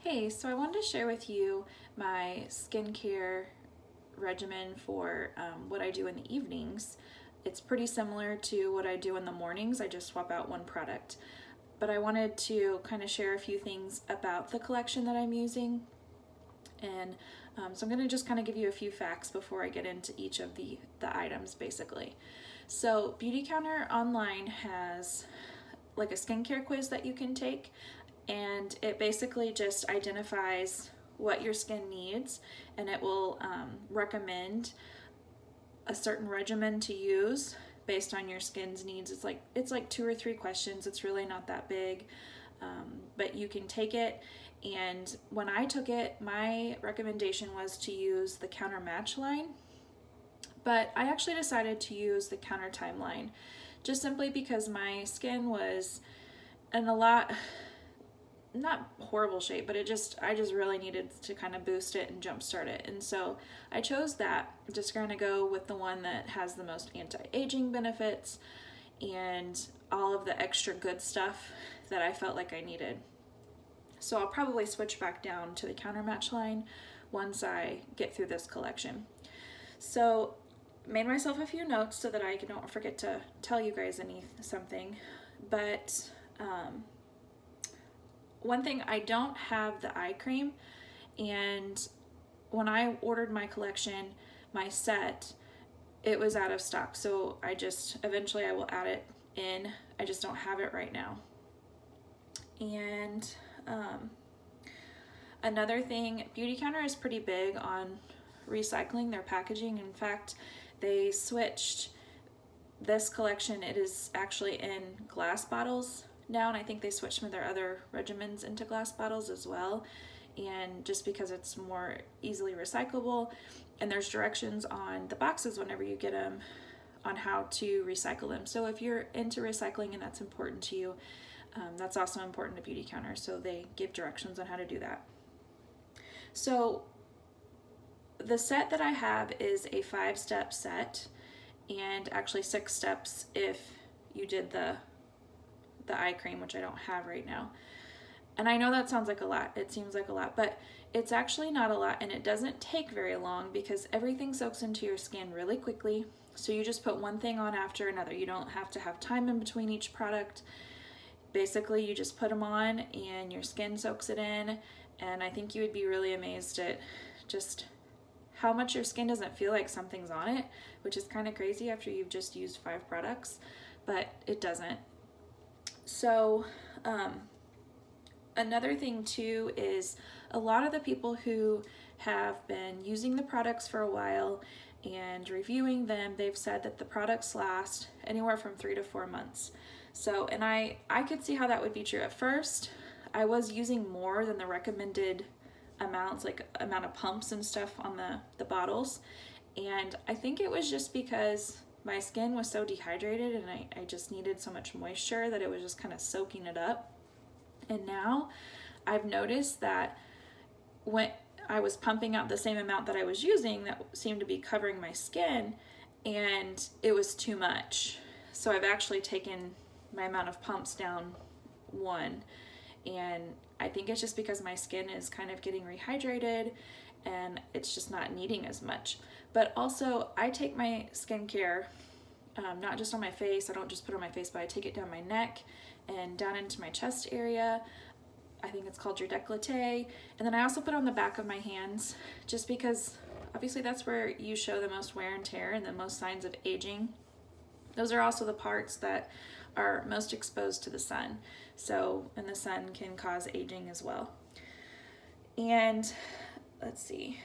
Hey, so I wanted to share with you my skincare regimen for what I do in the evenings. It's pretty similar to what I do in the mornings, I just swap out one product. But I wanted to kind of share a few things about the collection that I'm using. And so I'm going to just kind of give you a few facts before I get into each of the items basically. So Beautycounter online has like a skincare quiz that you can take, and it basically just identifies what your skin needs, and it will recommend a certain regimen to use based on your skin's needs. It's like 2 or 3 questions. It's really not that big, but you can take it. And when I took it, my recommendation was to use the Counter Match line, but I actually decided to use the Countertime line just simply because my skin was in a lot, not horrible shape, but I just really needed to kind of boost it and jumpstart it. And so I chose that, just going to go with the one that has the most anti-aging benefits and all of the extra good stuff that I felt like I needed. So I'll probably switch back down to the Counter Match line once I get through this collection. So made myself a few notes so that I don't forget to tell you guys something. But one thing, I don't have the eye cream, and when I ordered my collection, my set, it was out of stock. So eventually I will add it in. I just don't have it right now. And another thing, Beautycounter is pretty big on recycling their packaging. In fact, they switched this collection. It is actually in glass bottles now, and I think they switched some of their other regimens into glass bottles as well, and just because it's more easily recyclable. And there's directions on the boxes whenever you get them on how to recycle them. So if you're into recycling and that's important to you, that's also important to Beautycounter, so they give directions on how to do that. So the set that I have is a 5-step set, and actually 6 steps if you did the eye cream, which I don't have right now. And I know that sounds like a lot, it seems like a lot, but it's actually not a lot, and it doesn't take very long because everything soaks into your skin really quickly. So you just put one thing on after another. You don't have to have time in between each product. Basically, you just put them on and your skin soaks it in, and I think you would be really amazed at just how much your skin doesn't feel like something's on it, which is kind of crazy after you've just used 5 products, but it doesn't. So another thing too is a lot of the people who have been using the products for a while and reviewing them, they've said that the products last anywhere from 3 to 4 months. So, and I could see how that would be true. At first, I was using more than the recommended amounts, like amount of pumps and stuff on the bottles. And I think it was just because my skin was so dehydrated and I just needed so much moisture that it was just kind of soaking it up. And now I've noticed that when I was pumping out the same amount that I was using, that seemed to be covering my skin, and it was too much. So I've actually taken my amount of pumps down 1, and I think it's just because my skin is kind of getting rehydrated and it's just not needing as much. But also, I take my skincare not just on my face. I don't just put it on my face, but I take it down my neck and down into my chest area. I think it's called your décolleté. And then I also put it on the back of my hands, just because obviously that's where you show the most wear and tear and the most signs of aging. Those are also the parts that are most exposed to the sun. So, and the sun can cause aging as well. And let's see,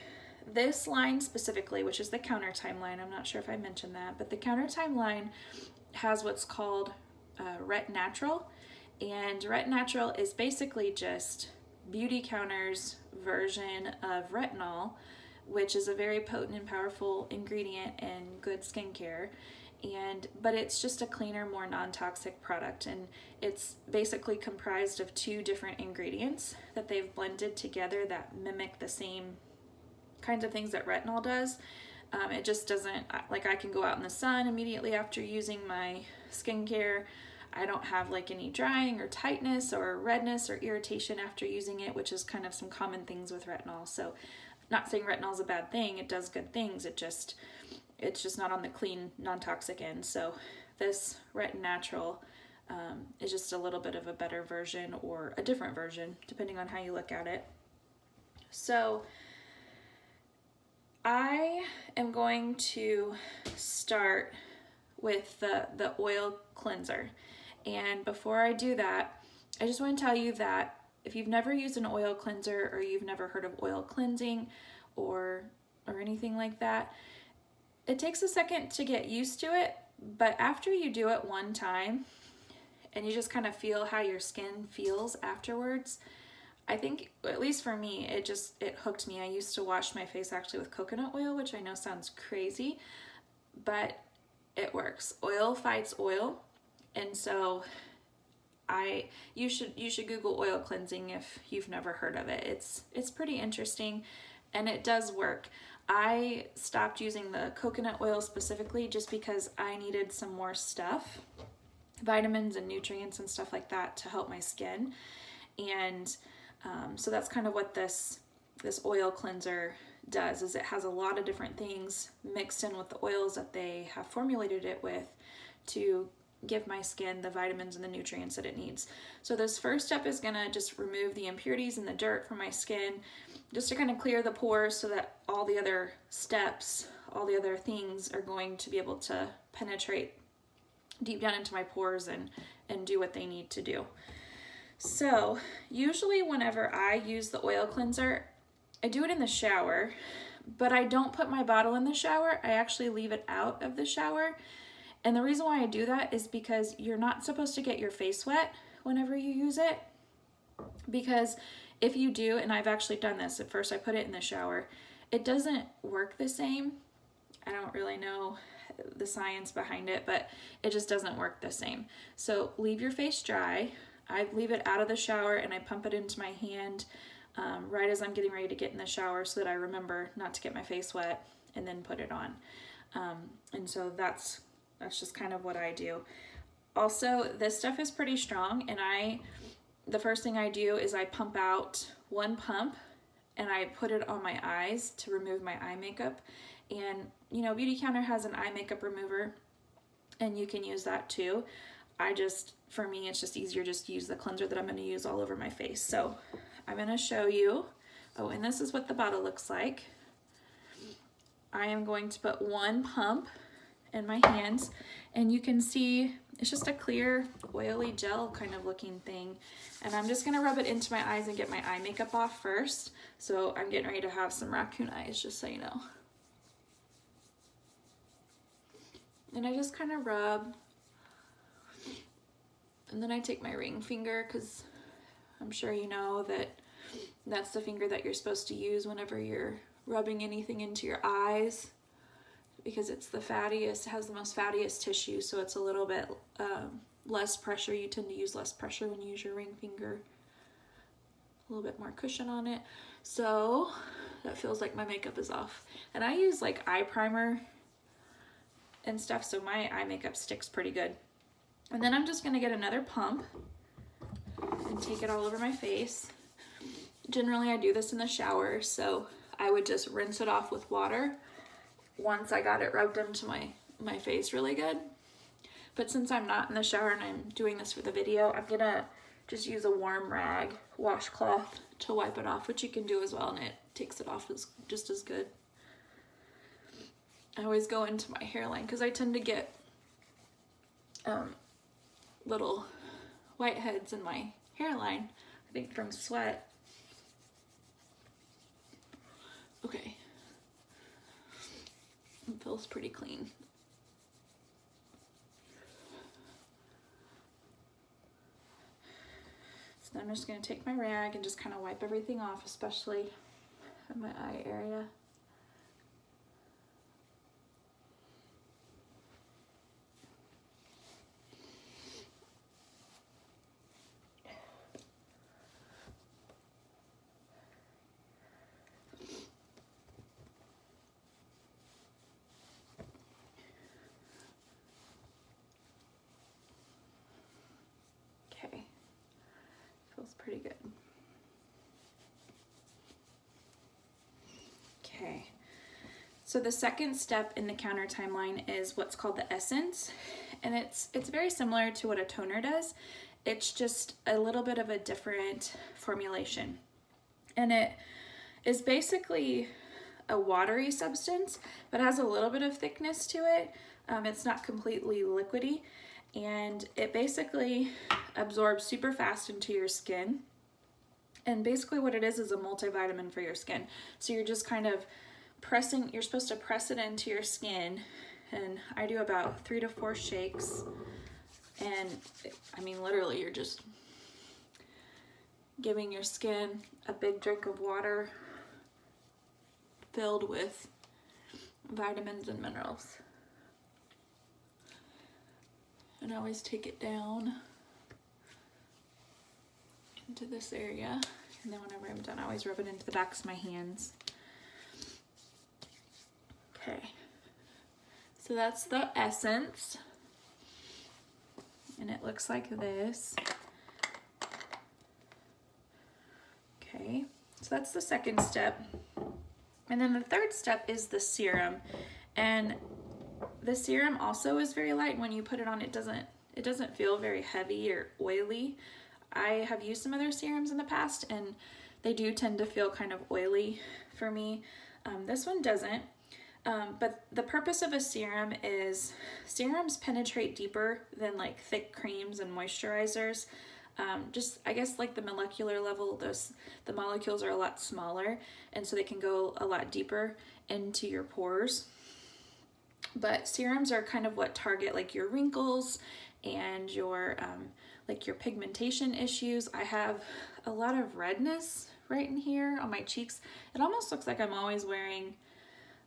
this line specifically, which is the Countertime line, I'm not sure if I mentioned that, but the Countertime line has what's called Ret Natural. And Ret Natural is basically just Beautycounter's version of retinol, which is a very potent and powerful ingredient in good skincare. But it's just a cleaner, more non-toxic product, and it's basically comprised of 2 different ingredients that they've blended together that mimic the same kinds of things that retinol does. It just doesn't, like, I can go out in the sun immediately after using my skincare. I don't have like any drying or tightness or redness or irritation after using it, which is kind of some common things with retinol. So not saying retinol is a bad thing, it does good things, it's just not on the clean, non-toxic end. So this Retin Natural is just a little bit of a better version or a different version, depending on how you look at it. So I am going to start with the oil cleanser. And before I do that, I just want to tell you that if you've never used an oil cleanser or you've never heard of oil cleansing or anything like that, it takes a second to get used to it, but after you do it one time and you just kind of feel how your skin feels afterwards, I think, at least for me, it hooked me. I used to wash my face actually with coconut oil, which I know sounds crazy, but it works. Oil fights oil, and so you should Google oil cleansing if you've never heard of it. It's pretty interesting, and it does work. I stopped using the coconut oil specifically just because I needed some more stuff, vitamins and nutrients and stuff like that to help my skin, and so that's kind of what this oil cleanser does, is it has a lot of different things mixed in with the oils that they have formulated it with to give my skin the vitamins and the nutrients that it needs. So this first step is gonna just remove the impurities and the dirt from my skin, just to kind of clear the pores so that all the other steps, all the other things are going to be able to penetrate deep down into my pores and do what they need to do. So usually whenever I use the oil cleanser, I do it in the shower, but I don't put my bottle in the shower. I actually leave it out of the shower. And the reason why I do that is because you're not supposed to get your face wet whenever you use it. Because if you do, and I've actually done this, at first I put it in the shower, it doesn't work the same. I don't really know the science behind it, but it just doesn't work the same. So leave your face dry. I leave it out of the shower and I pump it into my hand right as I'm getting ready to get in the shower so that I remember not to get my face wet, and then put it on. And so that's just kind of what I do. Also, this stuff is pretty strong, and the first thing I do is I pump out one pump and I put it on my eyes to remove my eye makeup. And you know, Beautycounter has an eye makeup remover and you can use that too. For me, it's just easier just to use the cleanser that I'm going to use all over my face. So I'm going to show you. Oh, and this is what the bottle looks like. I am going to put one pump in my hands, and you can see it's just a clear, oily gel kind of looking thing. And I'm just going to rub it into my eyes and get my eye makeup off first. So I'm getting ready to have some raccoon eyes, just so you know. And I just kind of rub. And then I take my ring finger, because I'm sure you know that that's the finger that you're supposed to use whenever you're rubbing anything into your eyes, because it's the fattiest, has the most fattiest tissue, so it's a little bit less pressure. You tend to use less pressure when you use your ring finger. A little bit more cushion on it. So that feels like my makeup is off. And I use like eye primer and stuff, so my eye makeup sticks pretty good. And then I'm just gonna get another pump and take it all over my face. Generally I do this in the shower, so I would just rinse it off with water once I got it rubbed into my face really good. But since I'm not in the shower and I'm doing this for the video, I'm gonna just use a warm rag, washcloth, to wipe it off, which you can do as well, and it takes it off just as good. I always go into my hairline because I tend to get little whiteheads in my hairline, I think from sweat. Okay, it feels pretty clean. So then I'm just going to take my rag and just kind of wipe everything off, especially in my eye area. pretty good. Okay. So the second step in the Countertime line is what's called the essence, and it's very similar to what a toner does. It's just a little bit of a different formulation, and it is basically a watery substance, but has a little bit of thickness to it. It's not completely liquidy, and it basically absorbs super fast into your skin. And basically what it is a multivitamin for your skin. So you're just kind of you're supposed to press it into your skin, and I do about 3 to 4 shakes, and I mean literally you're just giving your skin a big drink of water filled with vitamins and minerals. And I always take it down into this area, and then whenever I'm done I always rub it into the backs of my hands. Okay, so that's the essence, and it looks like this. Okay, so that's the second step. And then the third step is the serum, and the serum also is very light. When you put it on, it doesn't feel very heavy or oily. I have used some other serums in the past, and they do tend to feel kind of oily for me. This one doesn't. But the purpose of a serum is serums penetrate deeper than like thick creams and moisturizers. Just I guess like the molecular level, the molecules are a lot smaller, and so they can go a lot deeper into your pores. But serums are kind of what target like your wrinkles and your like your pigmentation issues. I have a lot of redness right in here on my cheeks. It almost looks like I'm always wearing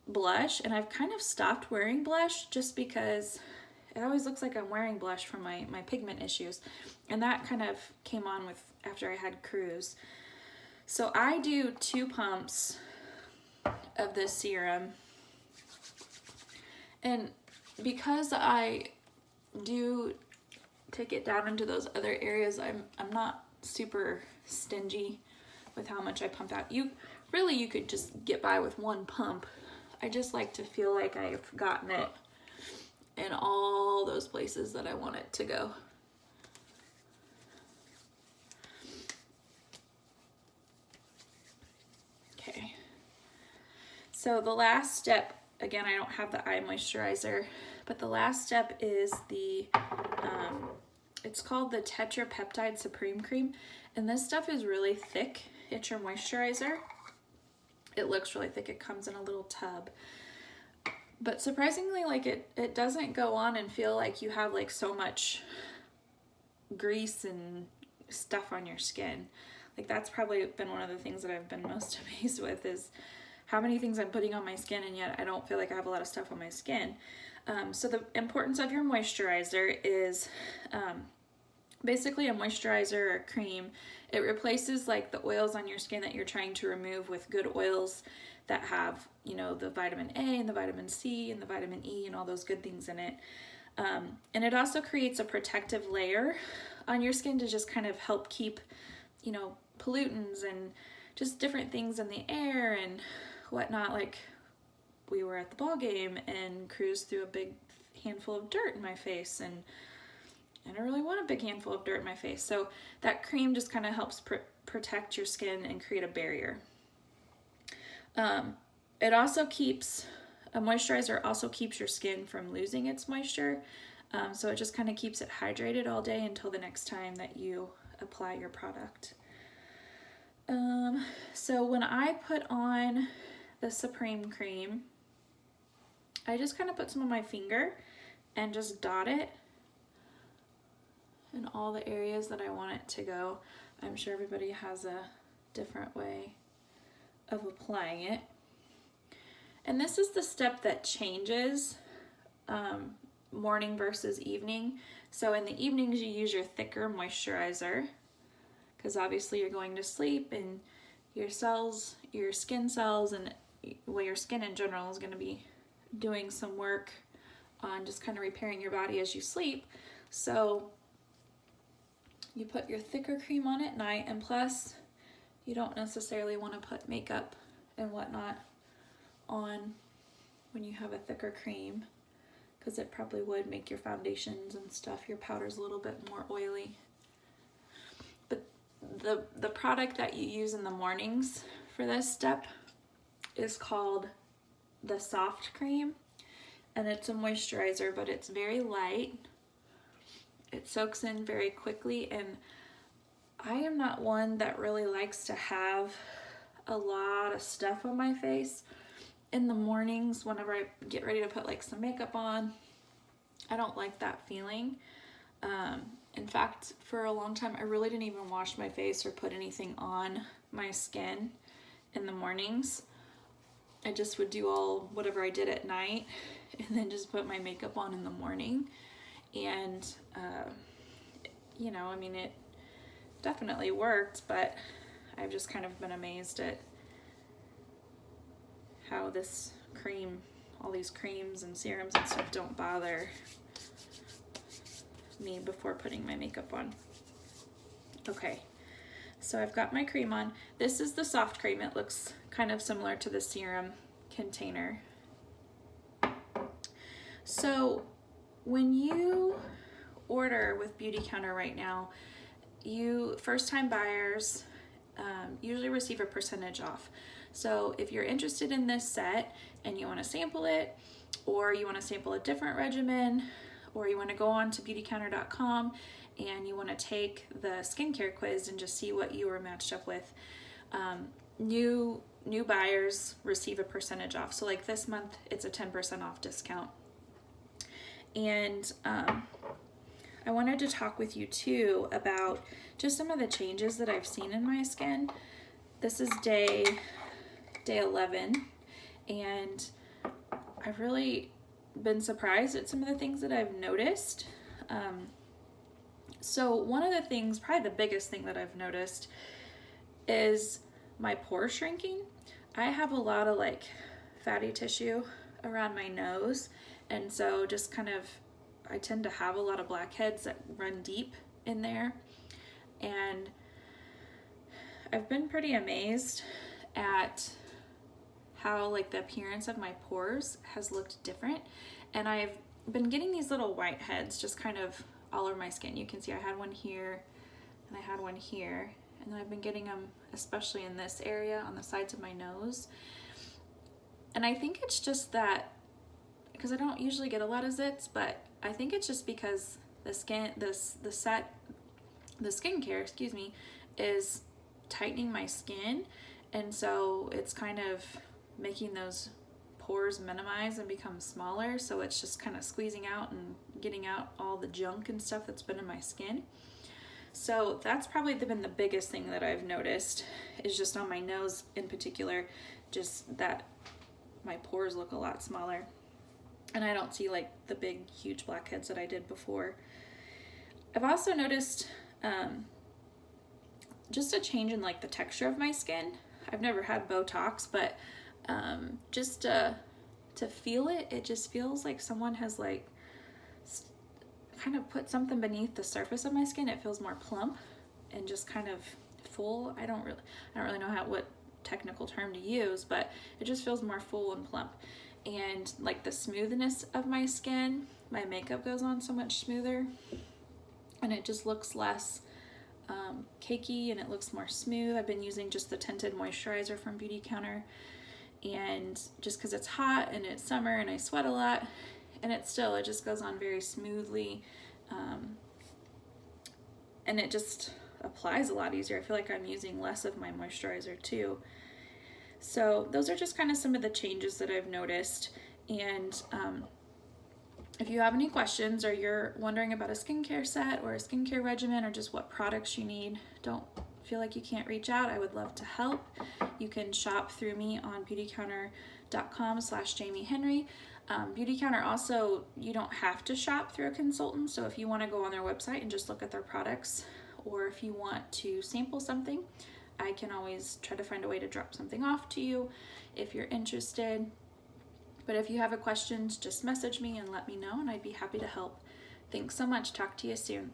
blush, and I've kind of stopped wearing blush just because it always looks like I'm wearing blush from my pigment issues, and that kind of came on with after I had cruise. So I do 2 pumps of this serum, and because I do take it down into those other areas, I'm not super stingy with how much I pump out. You could just get by with 1 pump. I just like to feel like I've gotten it in all those places that I want it to go. Okay. So the last step, again, I don't have the eye moisturizer, but the last step is the, it's called the Tetrapeptide Supreme Cream, and this stuff is really thick. It's your moisturizer. It looks really thick. It comes in a little tub. But surprisingly, like it doesn't go on and feel like you have like so much grease and stuff on your skin. Like that's probably been one of the things that I've been most amazed with, is how many things I'm putting on my skin, and yet I don't feel like I have a lot of stuff on my skin. So the importance of your moisturizer is basically a moisturizer or cream. It replaces like the oils on your skin that you're trying to remove with good oils that have, you know, the vitamin A and the vitamin C and the vitamin E and all those good things in it. And it also creates a protective layer on your skin to just kind of help keep, you know, pollutants and just different things in the air and whatnot. Like we were at the ball game and cruised through a big handful of dirt in my face, and I don't really want a big handful of dirt in my face. So that cream just kind of helps protect your skin and create a barrier. It also keeps, a moisturizer also keeps your skin from losing its moisture. So it just kind of keeps it hydrated all day until the next time that you apply your product. So when I put on the Supreme Cream, I just kind of put some on my finger and just dot it in all the areas that I want it to go. I'm sure everybody has a different way of applying it. And this is the step that changes morning versus evening. So in the evenings you use your thicker moisturizer, because obviously you're going to sleep, and your cells, your skin cells, and well, your skin in general is going to be doing some work on just kind of repairing your body as you sleep. So you put your thicker cream on at night, and plus you don't necessarily want to put makeup and whatnot on when you have a thicker cream, because it probably would make your foundations and stuff, your powders, a little bit more oily. But the product that you use in the mornings for this step is called the Soft Cream, and it's a moisturizer, but it's very light. It soaks in very quickly, and I am not one that really likes to have a lot of stuff on my face in the mornings whenever I get ready to put like some makeup on. I don't like that feeling. In fact, for a long time, I really didn't even wash my face or put anything on my skin in the mornings. I just would do all whatever I did at night and then just put my makeup on in the morning. And, you know, I mean, it definitely worked, but I've just kind of been amazed at how this cream, all these creams and serums and stuff don't bother me before putting my makeup on. Okay, so I've got my cream on. This is the soft cream. It looks kind of similar to the serum container. So when you order with Beautycounter right now, you first-time buyers usually receive a percentage off. So if you're interested in this set and you want to sample it, or you want to sample a different regimen, or you want to go on to beautycounter.com and you want to take the skincare quiz and just see what you were matched up with, new buyers receive a percentage off. So like this month, it's a 10% off discount. And I wanted to talk with you too about just some of the changes that I've seen in my skin. This is day 11, and I've really been surprised at some of the things that I've noticed. So one of the things, probably the biggest thing that I've noticed, is my pore shrinking. I have a lot of like fatty tissue around my nose, and so just kind of, I tend to have a lot of blackheads that run deep in there. And I've been pretty amazed at how like the appearance of my pores has looked different. And I've been getting these little white heads just kind of all over my skin. You can see I had one here and I had one here, and then I've been getting them especially in this area on the sides of my nose. And I think it's just that, because I don't usually get a lot of zits, but I think it's just because the skincare, excuse me, is tightening my skin, and so it's kind of making those pores minimize and become smaller, so it's just kind of squeezing out and getting out all the junk and stuff that's been in my skin. So that's probably been the biggest thing that I've noticed, is just on my nose in particular, just that my pores look a lot smaller. And I don't see like the big, huge blackheads that I did before. I've also noticed just a change in like the texture of my skin. I've never had Botox, but just to feel it, it just feels like someone has like kind of put something beneath the surface of my skin. It feels more plump and just kind of full. I don't really know what technical term to use, but it just feels more full and plump. And like the smoothness of my skin, my makeup goes on so much smoother, and it just looks less cakey, and it looks more smooth. I've been using just the tinted moisturizer from Beautycounter, and just because it's hot and it's summer and I sweat a lot, and it just goes on very smoothly, and it just applies a lot easier. I feel like I'm using less of my moisturizer too. So those are just kind of some of the changes that I've noticed. And if you have any questions, or you're wondering about a skincare set or a skincare regimen, or just what products you need, don't feel like you can't reach out. I would love to help. You can shop through me on beautycounter.com/JamieHenry. Beautycounter also, you don't have to shop through a consultant. So if you want to go on their website and just look at their products, or if you want to sample something, I can always try to find a way to drop something off to you if you're interested. But if you have a question, just message me and let me know, and I'd be happy to help. Thanks so much. Talk to you soon.